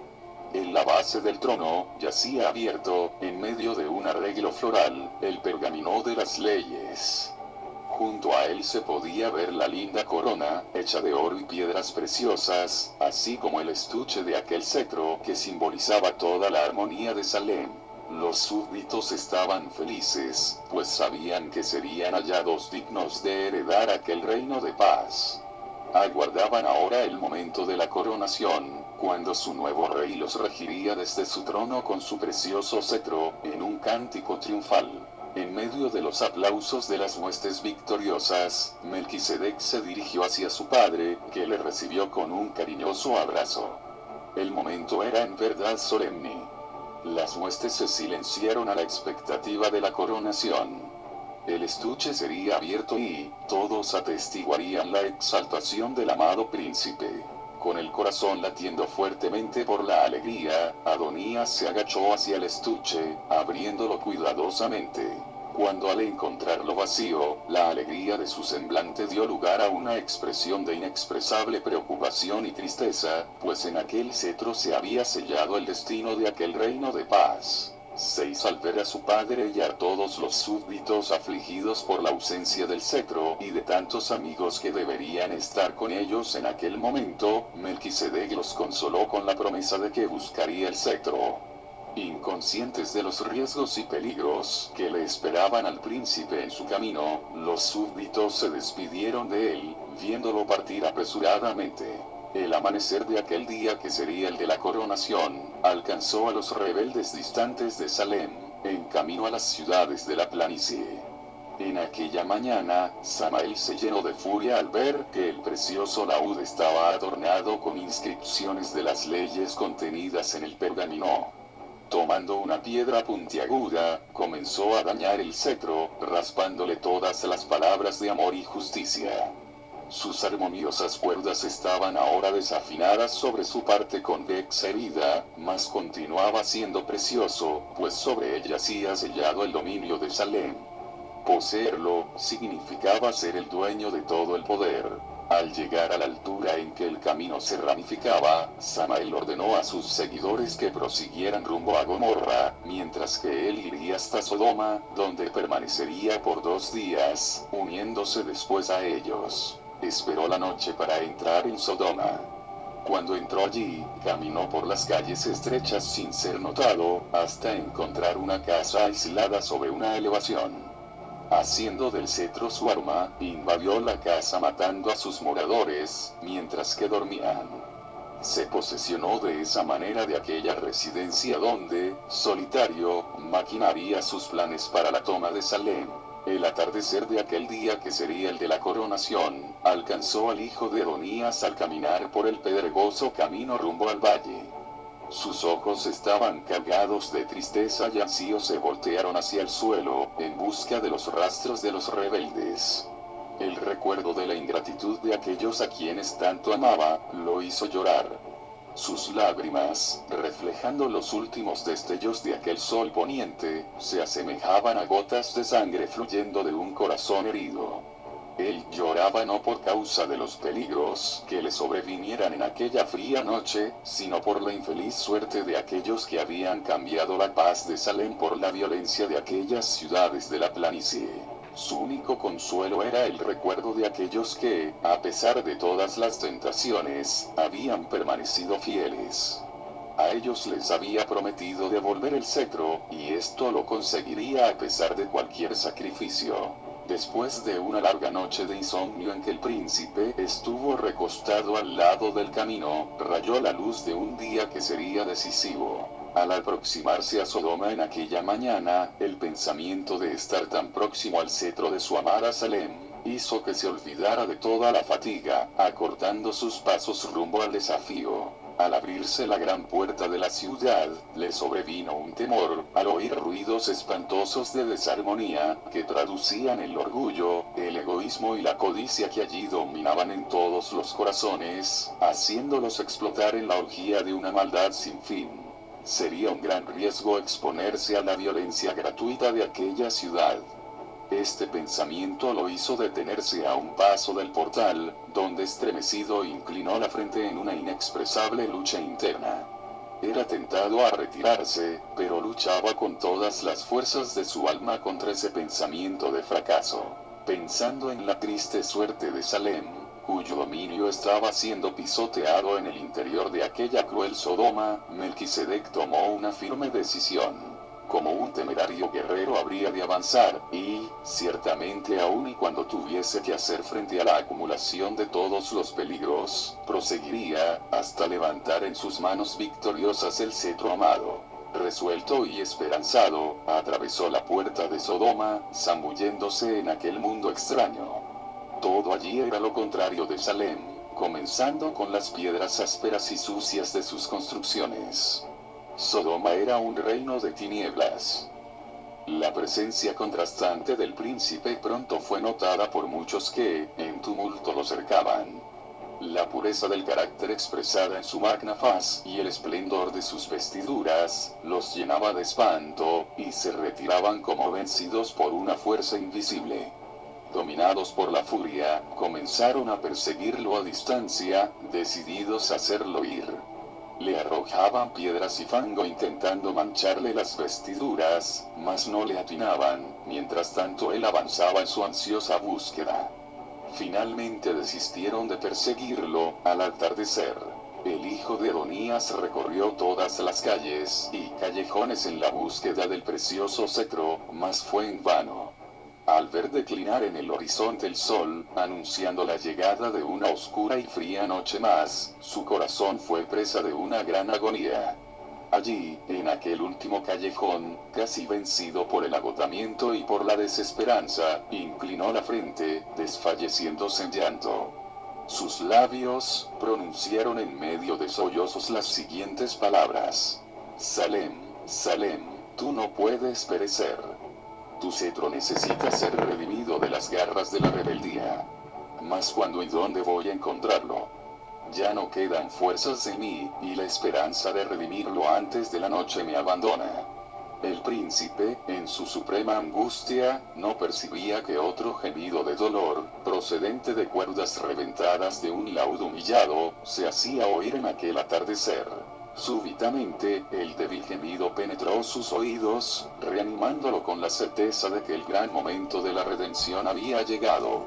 En la base del trono, yacía abierto, en medio de un arreglo floral, el pergamino de las leyes. Junto a él se podía ver la linda corona, hecha de oro y piedras preciosas, así como el estuche de aquel cetro que simbolizaba toda la armonía de Salem. Los súbditos estaban felices, pues sabían que serían hallados dignos de heredar aquel reino de paz. Aguardaban ahora el momento de la coronación, cuando su nuevo rey los regiría desde su trono con su precioso cetro, en un cántico triunfal. En medio de los aplausos de las huestes victoriosas, Melquisedec se dirigió hacia su padre, que le recibió con un cariñoso abrazo. El momento era en verdad solemne. Las huestes se silenciaron a la expectativa de la coronación. El estuche sería abierto y todos atestiguarían la exaltación del amado príncipe. Con el corazón latiendo fuertemente por la alegría, Adonías se agachó hacia el estuche, abriéndolo cuidadosamente. Cuando al encontrarlo vacío, la alegría de su semblante dio lugar a una expresión de inexpresable preocupación y tristeza, pues en aquel cetro se había sellado el destino de aquel reino de paz. 6. Al ver a su padre y a todos los súbditos afligidos por la ausencia del cetro y de tantos amigos que deberían estar con ellos en aquel momento, Melquisedec los consoló con la promesa de que buscaría el cetro. Inconscientes de los riesgos y peligros que le esperaban al príncipe en su camino, los súbditos se despidieron de él, viéndolo partir apresuradamente. El amanecer de aquel día, que sería el de la coronación, alcanzó a los rebeldes distantes de Salem, en camino a las ciudades de la planicie. En aquella mañana, Samael se llenó de furia al ver que el precioso laúd estaba adornado con inscripciones de las leyes contenidas en el pergamino. Tomando una piedra puntiaguda, comenzó a dañar el cetro, raspándole todas las palabras de amor y justicia. Sus armoniosas cuerdas estaban ahora desafinadas sobre su parte convexa herida, mas continuaba siendo precioso, pues sobre ella hacía sellado el dominio de Salem. Poseerlo significaba ser el dueño de todo el poder. Al llegar a la altura en que el camino se ramificaba, Samael ordenó a sus seguidores que prosiguieran rumbo a Gomorra, mientras que él iría hasta Sodoma, donde permanecería por 2 días, uniéndose después a ellos. Esperó la noche para entrar en Sodoma. Cuando entró allí, caminó por las calles estrechas sin ser notado, hasta encontrar una casa aislada sobre una elevación. Haciendo del cetro su arma, invadió la casa matando a sus moradores, mientras que dormían. Se posesionó de esa manera de aquella residencia donde, solitario, maquinaría sus planes para la toma de Salem. El atardecer de aquel día, que sería el de la coronación, alcanzó al hijo de Adonías al caminar por el pedregoso camino rumbo al valle. Sus ojos estaban cargados de tristeza y así se voltearon hacia el suelo, en busca de los rastros de los rebeldes. El recuerdo de la ingratitud de aquellos a quienes tanto amaba, lo hizo llorar. Sus lágrimas, reflejando los últimos destellos de aquel sol poniente, se asemejaban a gotas de sangre fluyendo de un corazón herido. Él lloraba no por causa de los peligros que le sobrevinieran en aquella fría noche, sino por la infeliz suerte de aquellos que habían cambiado la paz de Salem por la violencia de aquellas ciudades de la planicie. Su único consuelo era el recuerdo de aquellos que, a pesar de todas las tentaciones, habían permanecido fieles. A ellos les había prometido devolver el cetro, y esto lo conseguiría a pesar de cualquier sacrificio. Después de una larga noche de insomnio en que el príncipe estuvo recostado al lado del camino, rayó la luz de un día que sería decisivo. Al aproximarse a Sodoma en aquella mañana, el pensamiento de estar tan próximo al cetro de su amada Salem, hizo que se olvidara de toda la fatiga, acortando sus pasos rumbo al desafío. Al abrirse la gran puerta de la ciudad, le sobrevino un temor, al oír ruidos espantosos de desarmonía, que traducían el orgullo, el egoísmo y la codicia que allí dominaban en todos los corazones, haciéndolos explotar en la orgía de una maldad sin fin. Sería un gran riesgo exponerse a la violencia gratuita de aquella ciudad. Este pensamiento lo hizo detenerse a un paso del portal, donde estremecido inclinó la frente en una inexpresable lucha interna. Era tentado a retirarse, pero luchaba con todas las fuerzas de su alma contra ese pensamiento de fracaso. Pensando en la triste suerte de Salem, cuyo dominio estaba siendo pisoteado en el interior de aquella cruel Sodoma, Melquisedec tomó una firme decisión. Como un temerario guerrero habría de avanzar, y, ciertamente aun y cuando tuviese que hacer frente a la acumulación de todos los peligros, proseguiría, hasta levantar en sus manos victoriosas el cetro amado. Resuelto y esperanzado, atravesó la puerta de Sodoma, zambulléndose en aquel mundo extraño. Todo allí era lo contrario de Salem, comenzando con las piedras ásperas y sucias de sus construcciones. Sodoma era un reino de tinieblas. La presencia contrastante del príncipe pronto fue notada por muchos que, en tumulto, lo cercaban. La pureza del carácter expresada en su magna faz y el esplendor de sus vestiduras, los llenaba de espanto, y se retiraban como vencidos por una fuerza invisible. Dominados por la furia, comenzaron a perseguirlo a distancia, decididos a hacerlo ir. Le arrojaban piedras y fango intentando mancharle las vestiduras, mas no le atinaban, mientras tanto él avanzaba en su ansiosa búsqueda. Finalmente desistieron de perseguirlo, al atardecer. El hijo de Adonías recorrió todas las calles y callejones en la búsqueda del precioso cetro, mas fue en vano. Al ver declinar en el horizonte el sol, anunciando la llegada de una oscura y fría noche más, su corazón fue presa de una gran agonía. Allí, en aquel último callejón, casi vencido por el agotamiento y por la desesperanza, inclinó la frente, desfalleciéndose en llanto. Sus labios pronunciaron en medio de sollozos las siguientes palabras: Salem, Salem, tú no puedes perecer. Tu cetro necesita ser redimido de las garras de la rebeldía. Mas ¿cuándo y dónde voy a encontrarlo? Ya no quedan fuerzas en mí, y la esperanza de redimirlo antes de la noche me abandona. El príncipe, en su suprema angustia, no percibía que otro gemido de dolor, procedente de cuerdas reventadas de un laúd humillado, se hacía oír en aquel atardecer. Súbitamente, el débil gemido penetró sus oídos, reanimándolo con la certeza de que el gran momento de la redención había llegado.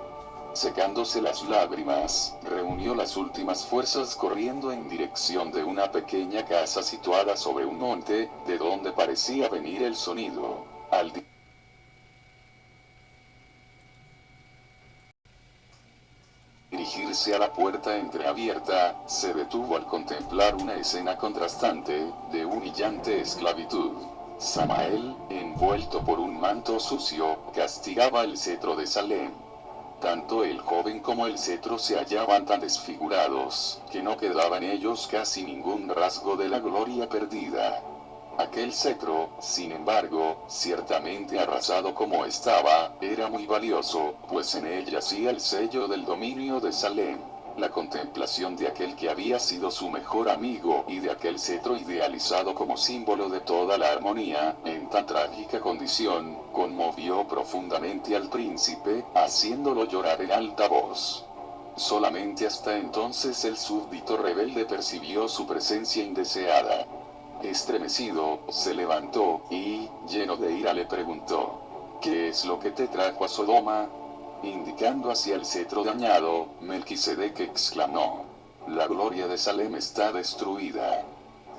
Secándose las lágrimas, reunió las últimas fuerzas corriendo en dirección de una pequeña casa situada sobre un monte, de donde parecía venir el sonido. Al dirigirse a la puerta entreabierta, se detuvo al contemplar una escena contrastante, de humillante esclavitud. Samael, envuelto por un manto sucio, castigaba el cetro de Salem. Tanto el joven como el cetro se hallaban tan desfigurados, que no quedaba en ellos casi ningún rasgo de la gloria perdida. Aquel cetro, sin embargo, ciertamente arrasado como estaba, era muy valioso, pues en él yacía el sello del dominio de Salem. La contemplación de aquel que había sido su mejor amigo y de aquel cetro idealizado como símbolo de toda la armonía, en tan trágica condición, conmovió profundamente al príncipe, haciéndolo llorar en alta voz. Solamente hasta entonces el súbdito rebelde percibió su presencia indeseada. Estremecido, se levantó, y, lleno de ira le preguntó: ¿qué es lo que te trajo a Sodoma? Indicando hacia el cetro dañado, Melquisedec exclamó: la gloria de Salem está destruida.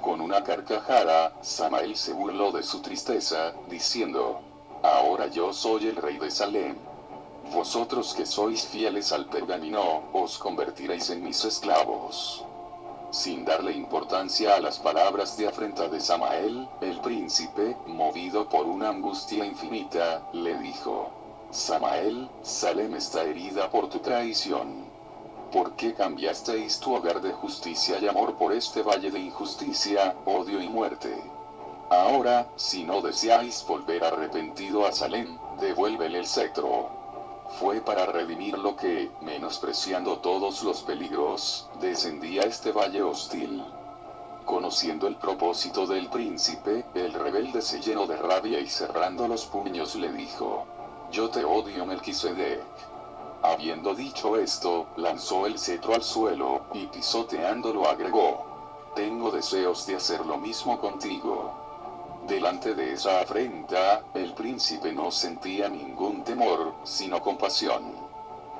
Con Con una carcajada, Samael se burló de su tristeza, diciendo: Ahora yo soy el rey de Salem. Vosotros que sois fieles al pergamino, os convertiréis en mis esclavos. Sin darle importancia a las palabras de afrenta de Samael, el príncipe, movido por una angustia infinita, le dijo: Samael, Salem está herida por tu traición. ¿Por qué cambiasteis tu hogar de justicia y amor por este valle de injusticia, odio y muerte? Ahora, si no deseáis volver arrepentido a Salem, devuélvele el cetro. Fue para redimir lo que, menospreciando todos los peligros, descendía este valle hostil. Conociendo el propósito del príncipe, el rebelde se llenó de rabia y cerrando los puños le dijo: Yo te odio, Melquisedec. Habiendo dicho esto, lanzó el cetro al suelo, y pisoteándolo agregó: Tengo deseos de hacer lo mismo contigo. Delante de esa afrenta, el príncipe no sentía ningún temor, sino compasión.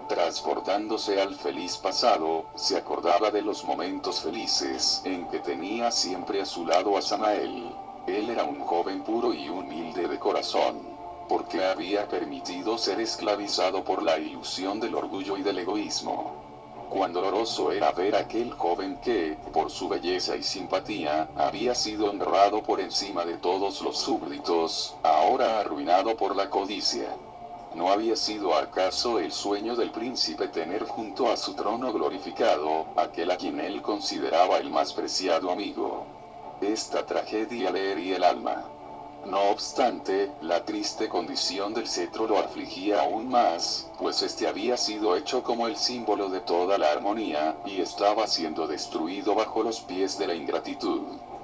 Transportándose al feliz pasado, se acordaba de los momentos felices en que tenía siempre a su lado a Samael. Él era un joven puro y humilde de corazón, porque había permitido ser esclavizado por la ilusión del orgullo y del egoísmo. Cuán doloroso era ver a aquel joven que, por su belleza y simpatía, había sido honrado por encima de todos los súbditos, ahora arruinado por la codicia. ¿No había sido acaso el sueño del príncipe tener junto a su trono glorificado, aquel a quien él consideraba el más preciado amigo? Esta tragedia le hería el alma. No obstante, la triste condición del cetro lo afligía aún más, pues este había sido hecho como el símbolo de toda la armonía, y estaba siendo destruido bajo los pies de la ingratitud.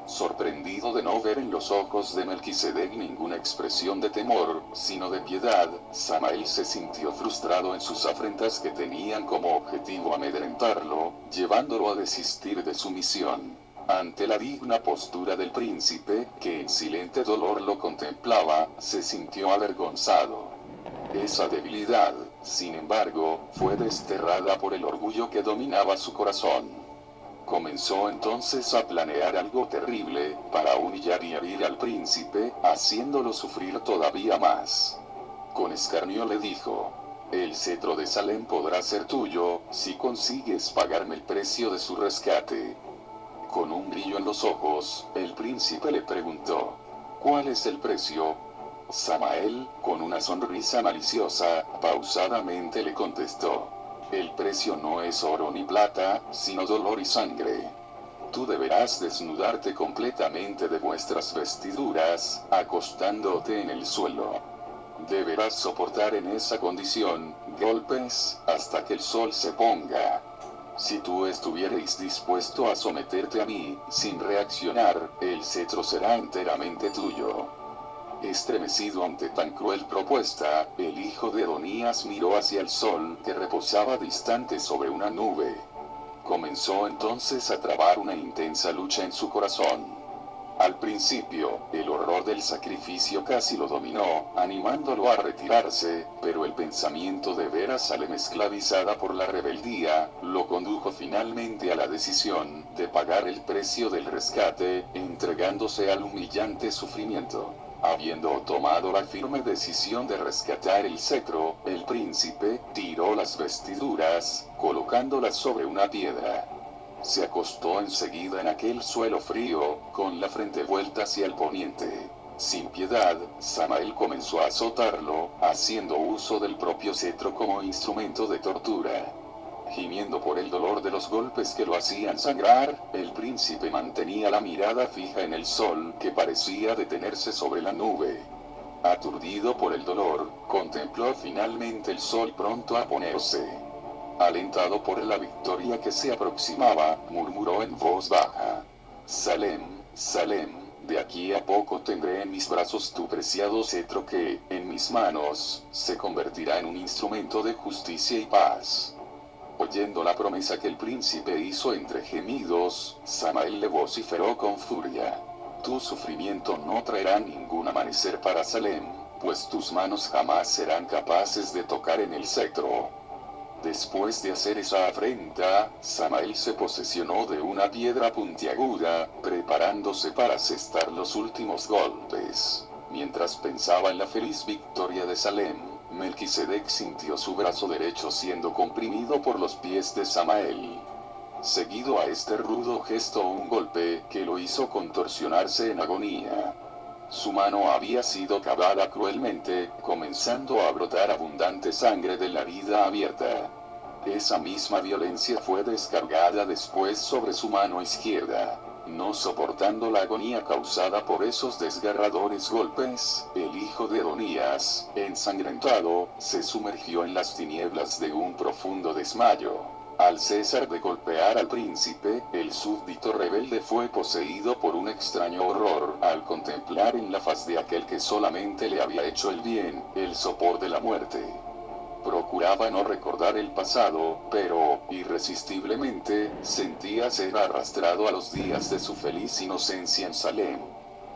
Sorprendido de no ver en los ojos de Melquisedec ninguna expresión de temor, sino de piedad, Samael se sintió frustrado en sus afrentas que tenían como objetivo amedrentarlo, llevándolo a desistir de su misión. Ante la digna postura del príncipe, que en silente dolor lo contemplaba, se sintió avergonzado. Esa debilidad, sin embargo, fue desterrada por el orgullo que dominaba su corazón. Comenzó entonces a planear algo terrible, para humillar y herir al príncipe, haciéndolo sufrir todavía más. Con escarnio le dijo: El cetro de Salem podrá ser tuyo, si consigues pagarme el precio de su rescate. Con un brillo en los ojos, el príncipe le preguntó: ¿Cuál es el precio? Samael, con una sonrisa maliciosa, pausadamente le contestó: El precio no es oro ni plata, sino dolor y sangre. Tú deberás desnudarte completamente de vuestras vestiduras, acostándote en el suelo. Deberás soportar en esa condición golpes hasta que el sol se ponga. Si tú estuvierais dispuesto a someterte a mí, sin reaccionar, el cetro será enteramente tuyo. Estremecido ante tan cruel propuesta, el hijo de Adonías miró hacia el sol, que reposaba distante sobre una nube. Comenzó entonces a trabar una intensa lucha en su corazón. Al principio, el horror del sacrificio casi lo dominó, animándolo a retirarse, pero el pensamiento de ver a Salem esclavizada por la rebeldía, lo condujo finalmente a la decisión de pagar el precio del rescate, entregándose al humillante sufrimiento. Habiendo tomado la firme decisión de rescatar el cetro, el príncipe tiró las vestiduras, colocándolas sobre una piedra. Se acostó enseguida en aquel suelo frío, con la frente vuelta hacia el poniente. Sin piedad, Samael comenzó a azotarlo, haciendo uso del propio cetro como instrumento de tortura. Gimiendo por el dolor de los golpes que lo hacían sangrar, el príncipe mantenía la mirada fija en el sol, que parecía detenerse sobre la nube. Aturdido por el dolor, contempló finalmente el sol pronto a ponerse. Alentado por la victoria que se aproximaba, murmuró en voz baja: Salem, Salem, de aquí a poco tendré en mis brazos tu preciado cetro que, en mis manos, se convertirá en un instrumento de justicia y paz. Oyendo la promesa que el príncipe hizo entre gemidos, Samael le vociferó con furia: Tu sufrimiento no traerá ningún amanecer para Salem, pues tus manos jamás serán capaces de tocar en el cetro. Después de hacer esa afrenta, Samael se posesionó de una piedra puntiaguda, preparándose para asestar los últimos golpes. Mientras pensaba en la feliz victoria de Salem, Melquisedec sintió su brazo derecho siendo comprimido por los pies de Samael. Seguido a este rudo gesto un golpe que lo hizo contorsionarse en agonía. Su mano había sido cavada cruelmente, comenzando a brotar abundante sangre de la herida abierta. Esa misma violencia fue descargada después sobre su mano izquierda. No soportando la agonía causada por esos desgarradores golpes, el hijo de Adonías, ensangrentado, se sumergió en las tinieblas de un profundo desmayo. Al cesar de golpear al príncipe, el súbdito rebelde fue poseído por un extraño horror al contemplar en la faz de aquel que solamente le había hecho el bien, el sopor de la muerte. Procuraba no recordar el pasado, pero, irresistiblemente, sentía ser arrastrado a los días de su feliz inocencia en Salem.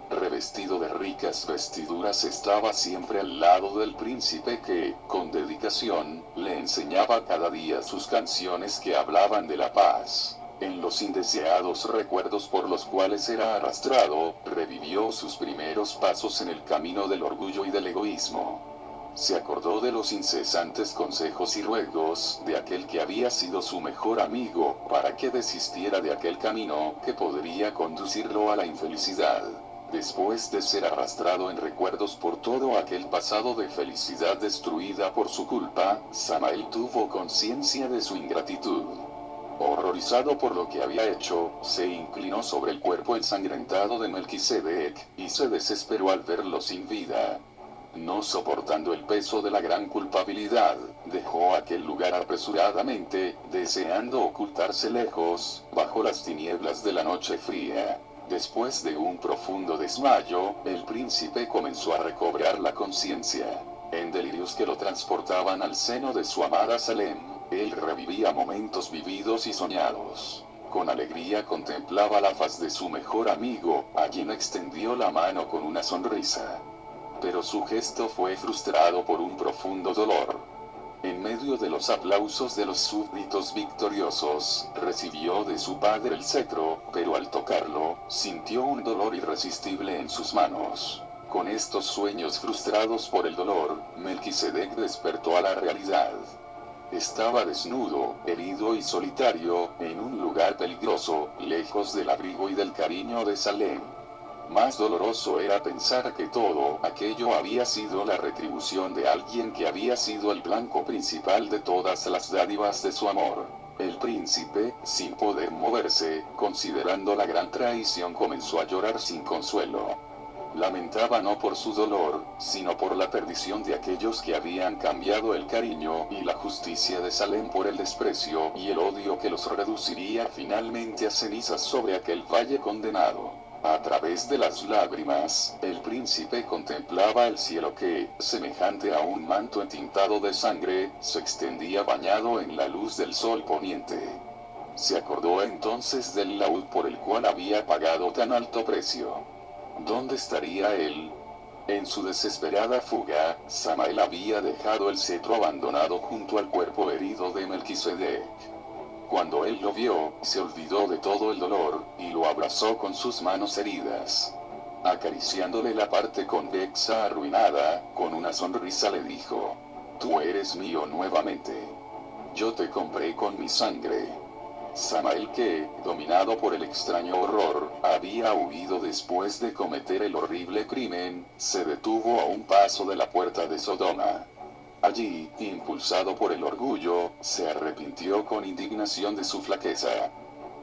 Revestido de ricas vestiduras estaba siempre al lado del príncipe que, con dedicación, le enseñaba cada día sus canciones que hablaban de la paz. En los indeseados recuerdos por los cuales era arrastrado, revivió sus primeros pasos en el camino del orgullo y del egoísmo. Se acordó de los incesantes consejos y ruegos de aquel que había sido su mejor amigo, para que desistiera de aquel camino que podría conducirlo a la infelicidad. Después de ser arrastrado en recuerdos por todo aquel pasado de felicidad destruida por su culpa, Samael tuvo conciencia de su ingratitud. Horrorizado por lo que había hecho, se inclinó sobre el cuerpo ensangrentado de Melquisedec, y se desesperó al verlo sin vida. No soportando el peso de la gran culpabilidad, dejó aquel lugar apresuradamente, deseando ocultarse lejos, bajo las tinieblas de la noche fría. Después de un profundo desmayo, el príncipe comenzó a recobrar la conciencia. En delirios que lo transportaban al seno de su amada Salem, él revivía momentos vividos y soñados. Con alegría contemplaba la faz de su mejor amigo, a quien extendió la mano con una sonrisa. Pero su gesto fue frustrado por un profundo dolor. En medio de los aplausos de los súbditos victoriosos, recibió de su padre el cetro, pero al tocarlo, sintió un dolor irresistible en sus manos. Con estos sueños frustrados por el dolor, Melquisedec despertó a la realidad. Estaba desnudo, herido y solitario, en un lugar peligroso, lejos del abrigo y del cariño de Salem. Más doloroso era pensar que todo aquello había sido la retribución de alguien que había sido el blanco principal de todas las dádivas de su amor. El príncipe, sin poder moverse, considerando la gran traición, comenzó a llorar sin consuelo. Lamentaba no por su dolor, sino por la perdición de aquellos que habían cambiado el cariño y la justicia de Salem por el desprecio y el odio que los reduciría finalmente a cenizas sobre aquel valle condenado. A través de las lágrimas, el príncipe contemplaba el cielo que, semejante a un manto entintado de sangre, se extendía bañado en la luz del sol poniente. Se acordó entonces del laúd por el cual había pagado tan alto precio. ¿Dónde estaría él? En su desesperada fuga, Samael había dejado el cetro abandonado junto al cuerpo herido de Melquisedec. Cuando él lo vio, se olvidó de todo el dolor, y lo abrazó con sus manos heridas. Acariciándole la parte convexa arruinada, con una sonrisa le dijo: «Tú eres mío nuevamente. Yo te compré con mi sangre». Samael, que, dominado por el extraño horror, había huido después de cometer el horrible crimen, se detuvo a un paso de la puerta de Sodoma. Allí, impulsado por el orgullo, se arrepintió con indignación de su flaqueza.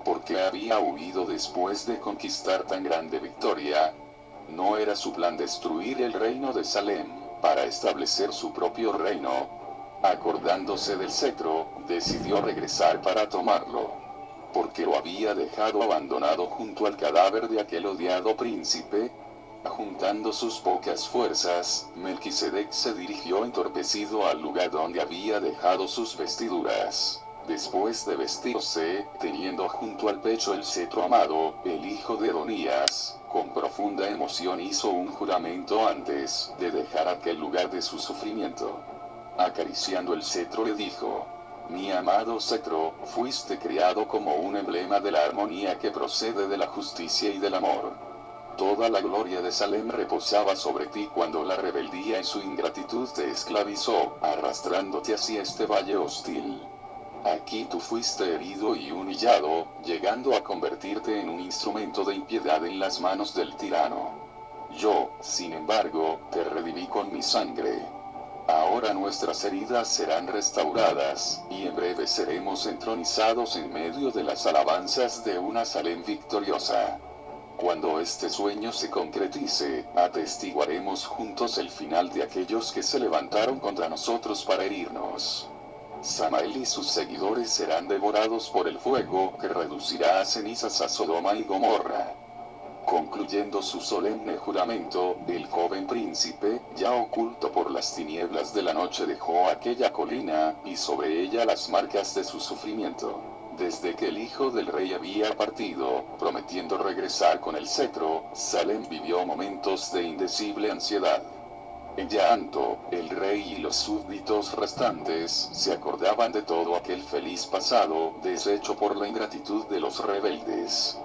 ¿Por qué había huido después de conquistar tan grande victoria? No era su plan destruir el reino de Salem, para establecer su propio reino. Acordándose del cetro, decidió regresar para tomarlo. Porque lo había dejado abandonado junto al cadáver de aquel odiado príncipe. Juntando sus pocas fuerzas, Melquisedec se dirigió entorpecido al lugar donde había dejado sus vestiduras. Después de vestirse, teniendo junto al pecho el cetro amado, el hijo de Adonías, con profunda emoción hizo un juramento antes de dejar aquel lugar de su sufrimiento. Acariciando el cetro le dijo: Mi amado cetro, fuiste creado como un emblema de la armonía que procede de la justicia y del amor. Toda la gloria de Salem reposaba sobre ti cuando la rebeldía y su ingratitud te esclavizó, arrastrándote hacia este valle hostil. Aquí tú fuiste herido y humillado, llegando a convertirte en un instrumento de impiedad en las manos del tirano. Yo, sin embargo, te redimí con mi sangre. Ahora nuestras heridas serán restauradas, y en breve seremos entronizados en medio de las alabanzas de una Salem victoriosa. Cuando este sueño se concretice, atestiguaremos juntos el final de aquellos que se levantaron contra nosotros para herirnos. Samael y sus seguidores serán devorados por el fuego que reducirá a cenizas a Sodoma y Gomorra. Concluyendo su solemne juramento, el joven príncipe, ya oculto por las tinieblas de la noche, dejó aquella colina, y sobre ella las marcas de su sufrimiento. Desde que el hijo del rey había partido, prometiendo regresar con el cetro, Salem vivió momentos de indecible ansiedad. En llanto, el rey y los súbditos restantes se acordaban de todo aquel feliz pasado, deshecho por la ingratitud de los rebeldes.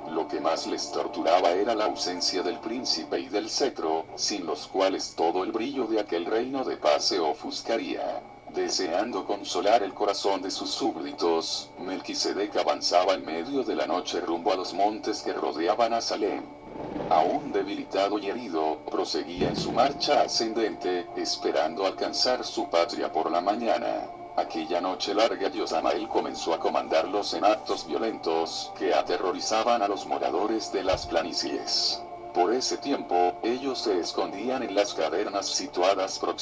Lo que más les torturaba era la ausencia del príncipe y del cetro, sin los cuales todo el brillo de aquel reino de paz se ofuscaría. Deseando consolar el corazón de sus súbditos, Melquisedec avanzaba en medio de la noche rumbo a los montes que rodeaban a Salem. Aún debilitado y herido, proseguía en su marcha ascendente, esperando alcanzar su patria por la mañana. Aquella noche larga Samael comenzó a comandarlos en actos violentos, que aterrorizaban a los moradores de las planicies. Por ese tiempo, ellos se escondían en las cavernas situadas próximamente